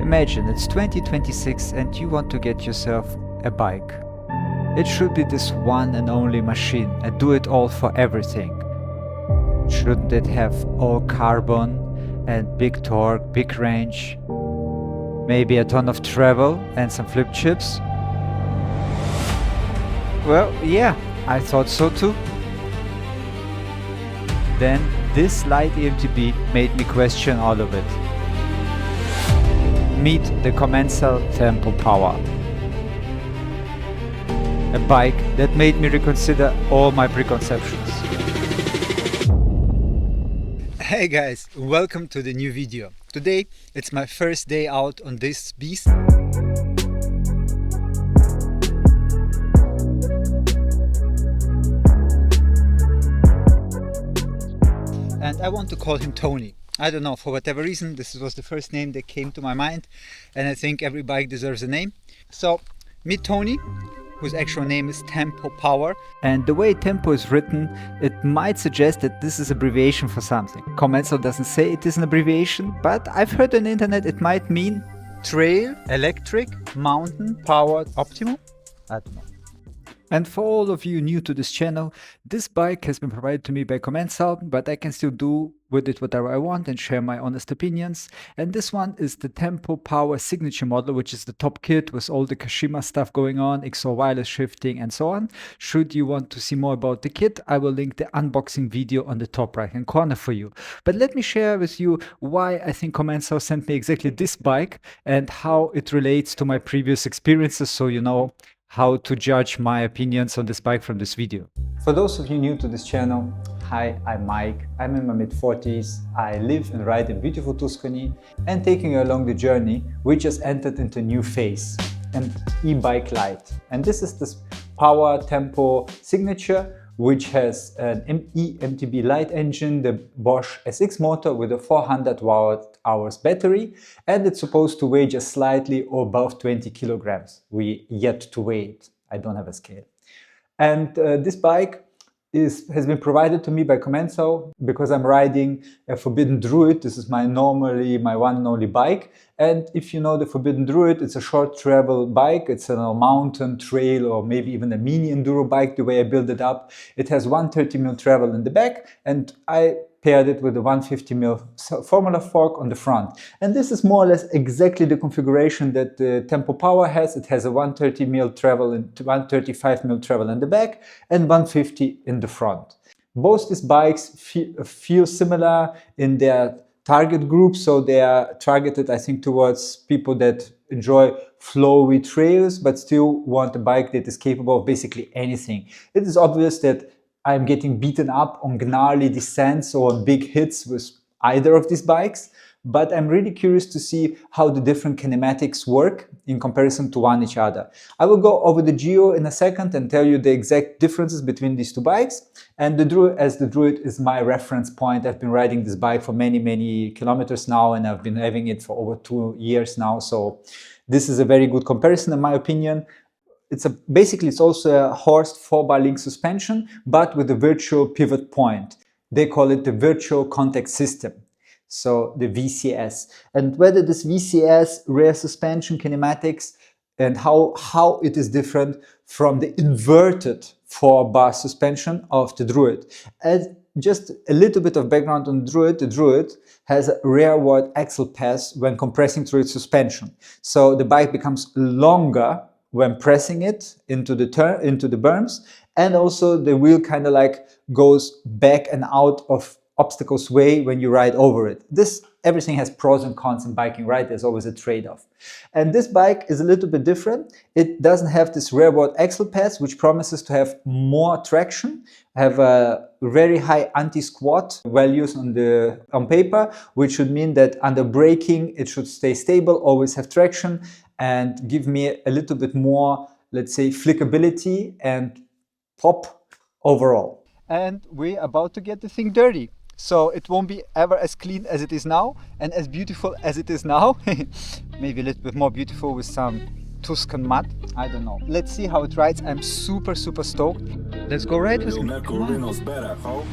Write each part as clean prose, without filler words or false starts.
Imagine it's 2026 and you want to get yourself a bike. It should be this one and only machine and do it all for everything. Shouldn't it have all carbon and big torque, big range, maybe a ton of travel and some flip chips? Well, yeah, I thought so too. Then this light eMTB made me question all of it. Meet the Commencal TEMPO Power. A bike that made me reconsider all my preconceptions. Hey guys, welcome to the new video. Today it's my first day out on this beast. And I want to call him Tony. I don't know, for whatever reason, this was the first name that came to my mind, and I think every bike deserves a name. So, meet Tony, whose actual name is TEMPO Power. And the way TEMPO is written, it might suggest that this is abbreviation for something. Commencal doesn't say it is an abbreviation, but I've heard on the internet it might mean trail, electric, mountain, powered, optimum. I don't know. And for all of you new to this channel, this bike has been provided to me by Commencal, but I can still do with it whatever I want and share my honest opinions. And this one is the TEMPO Power Signature model, which is the top kit with all the Kashima stuff going on, XOR wireless shifting and so on. Should you want to see more about the kit, I will link the unboxing video on the top right hand corner for you. But let me share with you why I think Commencal sent me exactly this bike and how it relates to my previous experiences, so you know how to judge my opinions on this bike from this video. For those of you new to this channel, hi, I'm Mike. I'm in my mid-40s. I live and ride in beautiful Tuscany, and taking you along the journey, we just entered into a new phase, an e-bike light. And this is this Power TEMPO Signature, which has an eMTB light engine, the Bosch SX motor with a 400 watt-hours battery, and it's supposed to weigh just slightly or above 20 kilograms. We yet to weigh it. I don't have a scale. And this bike has been provided to me by Commencal because I'm riding a Forbidden Druid. This is my one and only bike. And if you know the Forbidden Druid, it's a short travel bike. It's a mountain trail or maybe even a mini enduro bike, the way I build it up. It has 130mm travel in the back, and I paired it with a 150mm Formula fork on the front. And this is more or less exactly the configuration that the TEMPO Power has. It has a 130mm travel and 135mm travel in the back and 150 in the front. Both these bikes feel similar in their target group, so they are targeted, I think, towards people that enjoy flowy trails but still want a bike that is capable of basically anything. It is obvious that I'm getting beaten up on gnarly descents or on big hits with either of these bikes, but I'm really curious to see how the different kinematics work in comparison to one each other. I will go over the geo in a second and tell you the exact differences between these two bikes. And the Druid, as the Druid is my reference point, I've been riding this bike for many kilometers now, and I've been having it for over 2 years now. So this is a very good comparison in my opinion. Basically it's also a horsed 4-bar link suspension, but with a virtual pivot point. They call it the virtual contact system, so the VCS. And whether this VCS rear suspension kinematics and how it is different from the inverted 4-bar suspension of the Druid. And just a little bit of background on the Druid has a rearward axle pass when compressing through its suspension. So the bike becomes longer when pressing it into the berms, and also the wheel kind of like goes back and out of obstacles way when you ride over it. Everything has pros and cons in biking, right? There's always a trade-off. And this bike is a little bit different. It doesn't have this rearward axle pass, which promises to have more traction, have a very high anti-squat values on paper, which should mean that under braking it should stay stable, always have traction, and give me a little bit more, let's say, flickability and pop overall. And we're about to get the thing dirty. So it won't be ever as clean as it is now and as beautiful as it is now. Maybe a little bit more beautiful with some Tuscan mud. I don't know. Let's see how it rides. I'm super stoked. Let's go ride with me. Come on.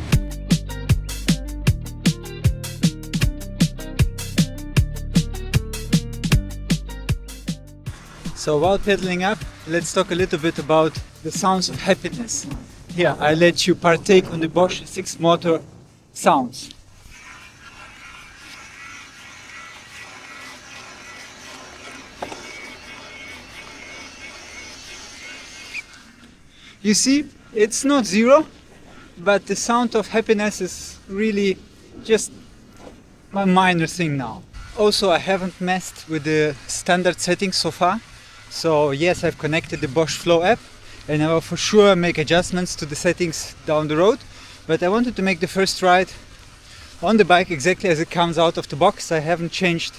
So while pedaling up, let's talk a little bit about the sounds of happiness. Here, I let you partake on the Bosch 6 motor sounds. You see, it's not zero, but the sound of happiness is really just a minor thing now. Also, I haven't messed with the standard settings so far. So yes, I've connected the Bosch Flow app and I will for sure make adjustments to the settings down the road. But I wanted to make the first ride on the bike exactly as it comes out of the box. I haven't changed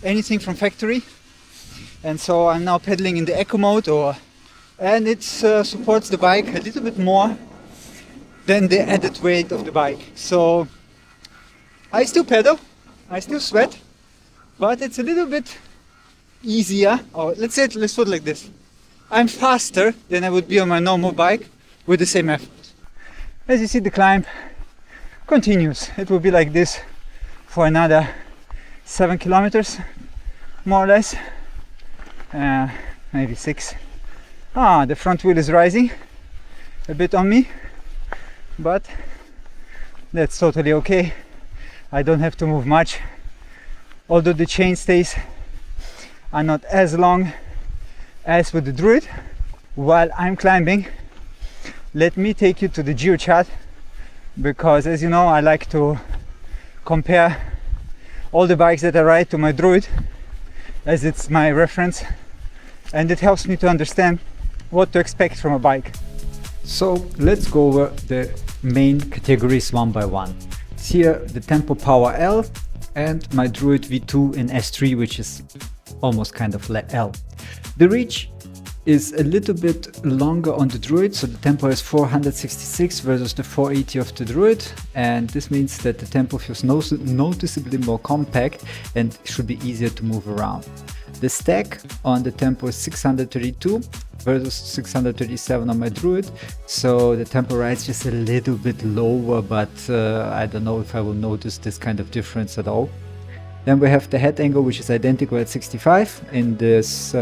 anything from factory. And so I'm now pedaling in the Eco mode, and it supports the bike a little bit more than the added weight of the bike. So I still pedal, I still sweat, but it's a little bit easier, or let's put it like this. I'm faster than I would be on my normal bike with the same effort. As you see, the climb continues. It will be like this for another 7 kilometers, more or less, maybe 6. The front wheel is rising a bit on me, but that's totally okay. I don't have to move much, although the chain stays are not as long as with the Druid. While I'm climbing, let me take you to the geo chart, because as you know, I like to compare all the bikes that I ride to my Druid, as it's my reference and it helps me to understand what to expect from a bike. So let's go over the main categories one by one. Here the Tempo Power L and my Druid V2 in S3, which is almost kind of L. The reach is a little bit longer on the Druid, so the tempo is 466 versus the 480 of the Druid, and this means that the tempo feels noticeably more compact and should be easier to move around. The stack on the tempo is 632 versus 637 on my Druid, so the tempo rides just a little bit lower, but I don't know if I will notice this kind of difference at all. Then we have the head angle, which is identical at 65 in this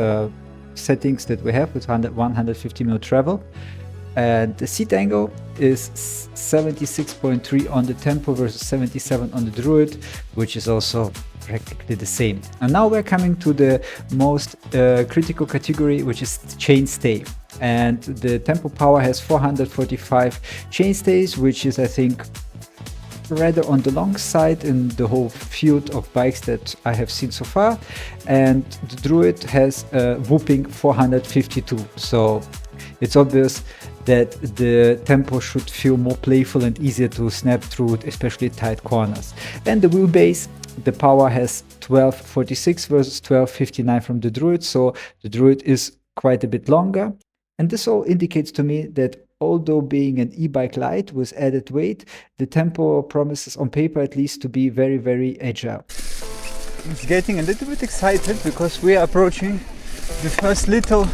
settings that we have with 150mm travel, and the seat angle is 76.3 on the tempo versus 77 on the Druid, which is also practically the same. And now we're coming to the most critical category, which is chain stay, and the Tempo Power has 445 chain stays, which is, I think, rather on the long side in the whole field of bikes that I have seen so far, and the Druid has a whooping 452, so it's obvious that the tempo should feel more playful and easier to snap through, especially tight corners. And the wheelbase, the Power has 1246 versus 1259 from the Druid, so the Druid is quite a bit longer, and this all indicates to me that although being an e-bike light with added weight, the tempo promises on paper at least to be very, very agile. It's getting a little bit excited because we are approaching the first little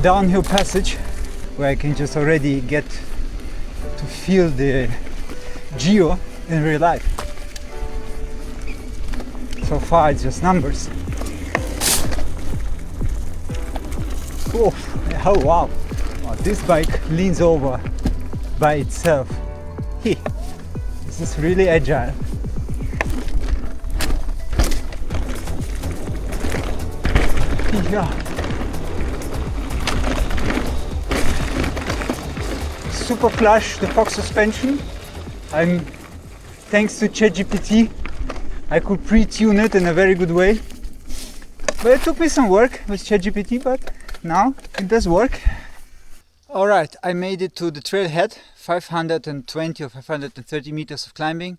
downhill passage where I can just already get to feel the geo in real life. So far it's just numbers. Oh wow! This bike leans over by itself. This is really agile. Yeah. Super plush, the Fox suspension. Thanks to ChatGPT, I could pre-tune it in a very good way. But it took me some work with ChatGPT, but now it does work. Alright, I made it to the trailhead, 520 or 530 meters of climbing,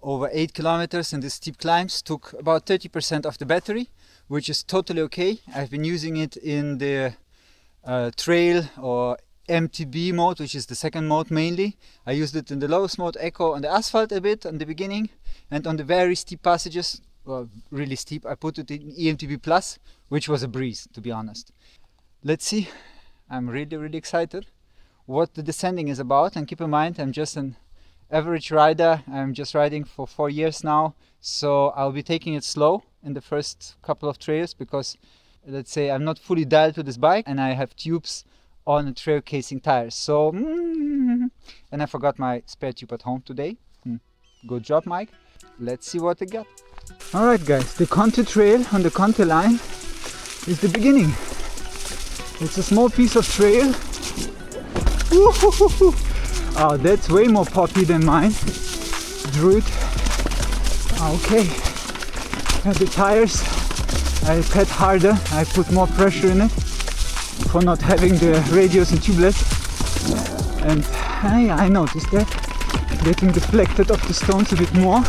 over 8 kilometers, and the steep climbs took about 30% of the battery, which is totally okay. I've been using it in the trail or MTB mode, which is the second mode mainly. I used it in the lowest mode, Eco, on the asphalt a bit in the beginning, and on the very steep passages, well, really steep, I put it in eMTB Plus, which was a breeze, to be honest. Let's see. I'm really excited what the descending is about, and keep in mind I'm just an average rider. I'm just riding for 4 years now, so I'll be taking it slow in the first couple of trails because let's say I'm not fully dialed to this bike, and I have tubes on the trail casing tires. So, and I forgot my spare tube at home today. Good job, Mike. Let's see what I got. Alright guys, the Conte trail on the Conte line is the beginning. It's a small piece of trail. Oh, that's way more poppy than mine. Druid. Okay. And the tires, I pet harder, I put more pressure in it for not having the radius and tubeless. And I noticed that, getting deflected off the stones a bit more.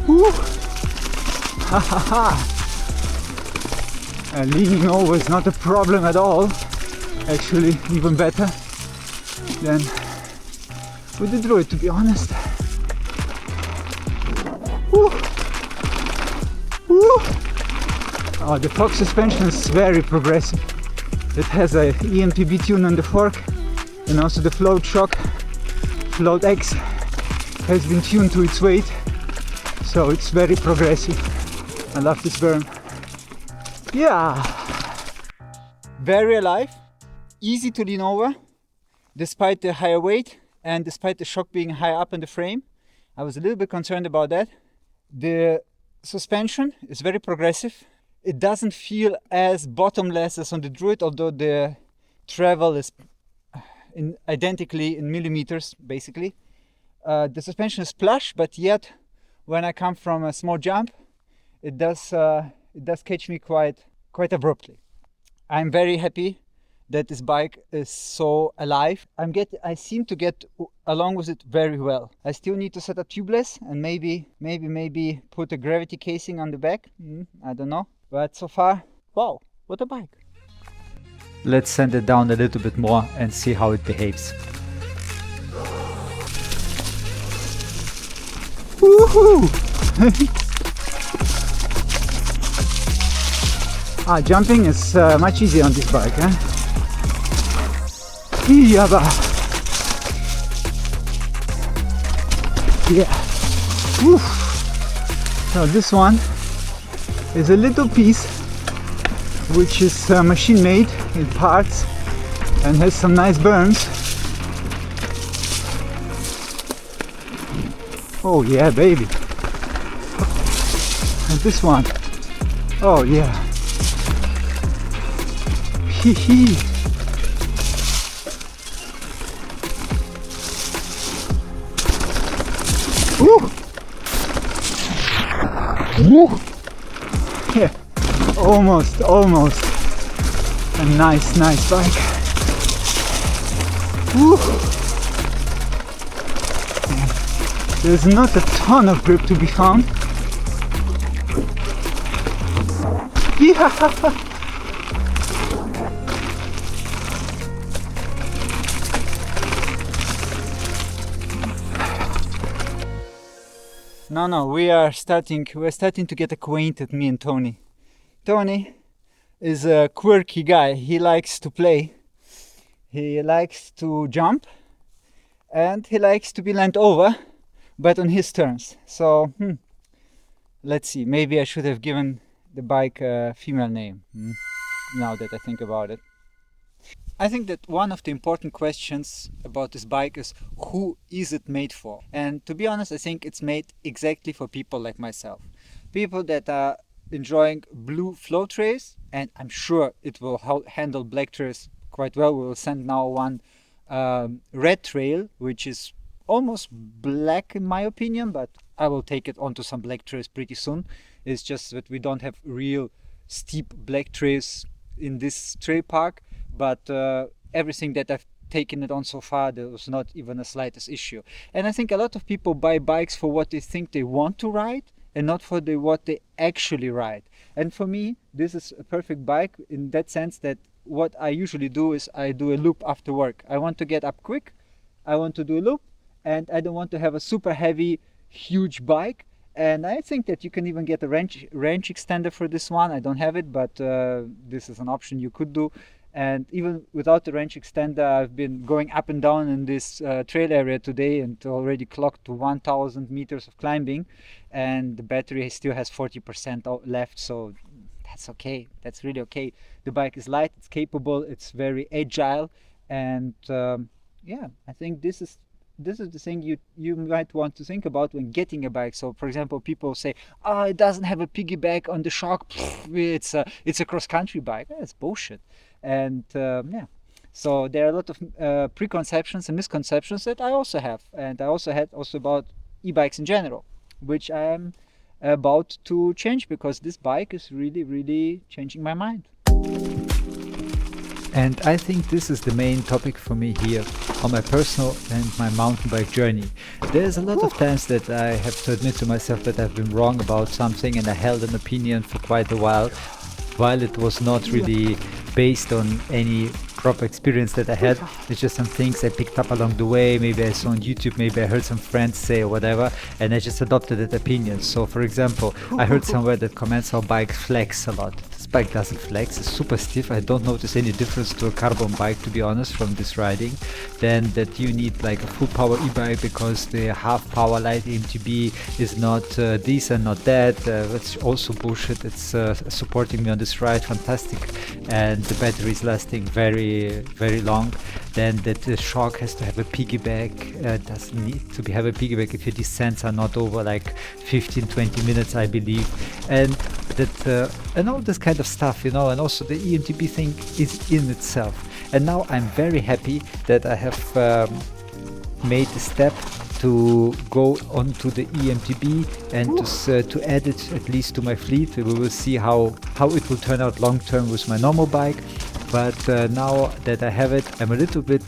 Woo! Ha ha ha! Leaning over is not a problem at all. Actually, even better than with the Druid, to be honest. Woo! Woo! Oh, the fork suspension is very progressive. It has a eMTB tune on the fork, and also the float shock, float X, has been tuned to its weight, so it's very progressive. I love this berm. Yeah, very alive, easy to lean over, despite the higher weight and despite the shock being high up in the frame. I was a little bit concerned about that. The suspension is very progressive. It doesn't feel as bottomless as on the Druid, although the travel is identically in millimeters, basically. The suspension is plush, but yet when I come from a small jump, it does catch me quite abruptly. I'm very happy that this bike is so alive. I seem to get along with it very well. I still need to set up tubeless and maybe put a gravity casing on the back. I don't know. But so far, wow, what a bike. Let's send it down a little bit more and see how it behaves. Woohoo! Jumping is much easier on this bike, huh? Yeah. Woo. So this one is a little piece which is machine made in parts and has some nice berms. Oh yeah, baby. And this one, oh yeah. Hee hee. Woo! Woo! Yeah, almost a nice bike. Woo! There's not a ton of grip to be found. Yeah! No, we're starting to get acquainted, me and Tony. Tony is a quirky guy. He likes to play, he likes to jump, and he likes to be leant over, but on his terms. So let's see, maybe I should have given the bike a female name, now that I think about it. I think that one of the important questions about this bike is, who is it made for? And to be honest, I think it's made exactly for people like myself. People that are enjoying blue flow trails, and I'm sure it will handle black trails quite well. We will send now one red trail, which is almost black in my opinion, but I will take it onto some black trails pretty soon. It's just that we don't have real steep black trails in this trail park. But everything that I've taken it on so far, there was not even a slightest issue. And I think a lot of people buy bikes for what they think they want to ride and not for what they actually ride. And for me, this is a perfect bike in that sense that what I usually do is I do a loop after work. I want to get up quick, I want to do a loop, and I don't want to have a super heavy, huge bike. And I think that you can even get a range extender for this one. I don't have it, but this is an option you could do. And even without the range extender, I've been going up and down in this trail area today and already clocked to 1000 meters of climbing, and the battery still has 40% left, so that's okay. That's really okay. The bike is light, it's capable, it's very agile, and yeah, I think this is the thing you might want to think about when getting a bike. So for example, people say, oh, it doesn't have a piggyback on the shock, it's a cross-country bike. That's bullshit. And yeah, so there are a lot of preconceptions and misconceptions that I also have, and I also had about e-bikes in general, which I am about to change, because this bike is really changing my mind. And I think this is the main topic for me here on my personal and my mountain bike journey. There's a lot of times that I have to admit to myself that I've been wrong about something, and I held an opinion for quite a while it was not really based on any proper experience that I had. It's just some things I picked up along the way. Maybe I saw on YouTube, maybe I heard some friends say or whatever, and I just adopted that opinion. So for example, I heard somewhere that Commencal bikes flex a lot. This bike doesn't flex, it's super stiff. I don't notice any difference to a carbon bike, to be honest, from this riding. Then that you need like a full power e-bike because the half power light eMTB is not this and not that. That's also bullshit. It's supporting me on this ride, fantastic, and the battery is lasting very long. Then that the shock has to have a piggyback, doesn't need to have a piggyback if your descents are not over like 15-20 minutes, I believe, and that and all this kind of stuff, you know. And also the eMTB thing is in itself, and now I'm very happy that I have made the step to go onto the eMTB and to add it at least to my fleet. We will see how it will turn out long term with my normal bike. But now that I have it, I'm a little bit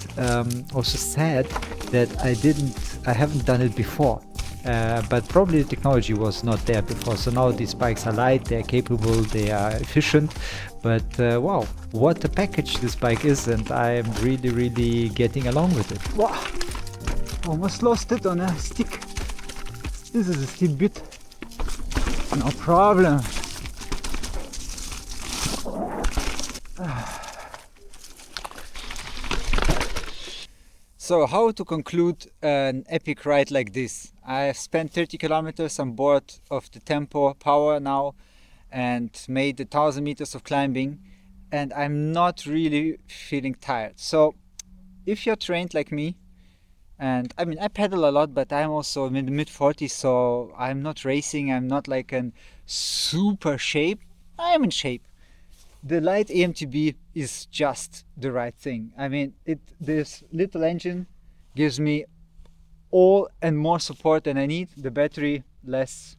also sad that I haven't done it before. But probably the technology was not there before. So now these bikes are light, they're capable, they are efficient. But wow, what a package this bike is, and I am really getting along with it. Wow, almost lost it on a stick. This is a steep bit. No problem. So how to conclude an epic ride like this? I have spent 30 kilometers on board of the Tempo Power now and made 1000 meters of climbing, and I'm not really feeling tired. So if you're trained like me, and I mean I pedal a lot, but I'm also in the mid-40s, so I'm not racing, I'm not like in super shape. I am in shape. The light eMTB is just the right thing. I mean, this little engine gives me all and more support than I need. The battery lasts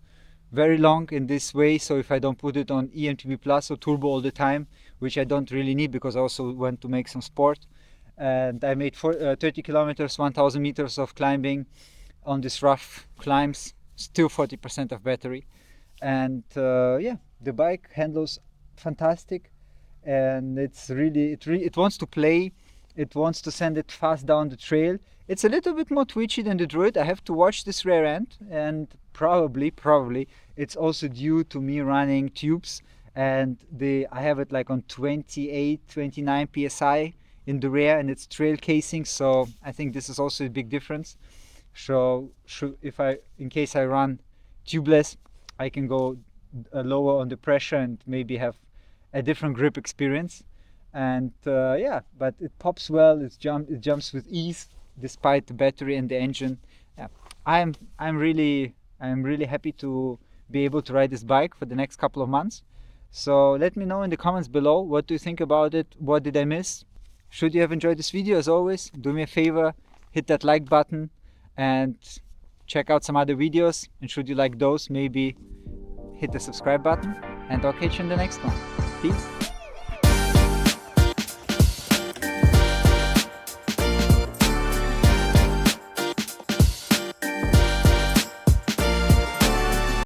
very long in this way, so if I don't put it on eMTB Plus or Turbo all the time, which I don't really need because I also want to make some sport, and I made 30 kilometers, 1000 meters of climbing on these rough climbs, still 40% of battery. And yeah, the bike handles fantastic, and it wants to play, it wants to send it fast down the trail. It's a little bit more twitchy than the Druid. I have to watch this rear end, and probably it's also due to me running tubes, and I have it like on 29 psi in the rear, and it's trail casing, so I think this is also a big difference. So in case I run tubeless, I can go lower on the pressure and maybe have a different grip experience. And yeah, but it pops well, it jumps with ease despite the battery and the engine. Yeah, I'm really happy to be able to ride this bike for the next couple of months. So let me know in the comments below, what do you think about it? What did I miss? Should you have enjoyed this video, as always, do me a favor, hit that like button and check out some other videos. And should you like those, maybe hit the subscribe button, and I'll catch you in the next one. Peace.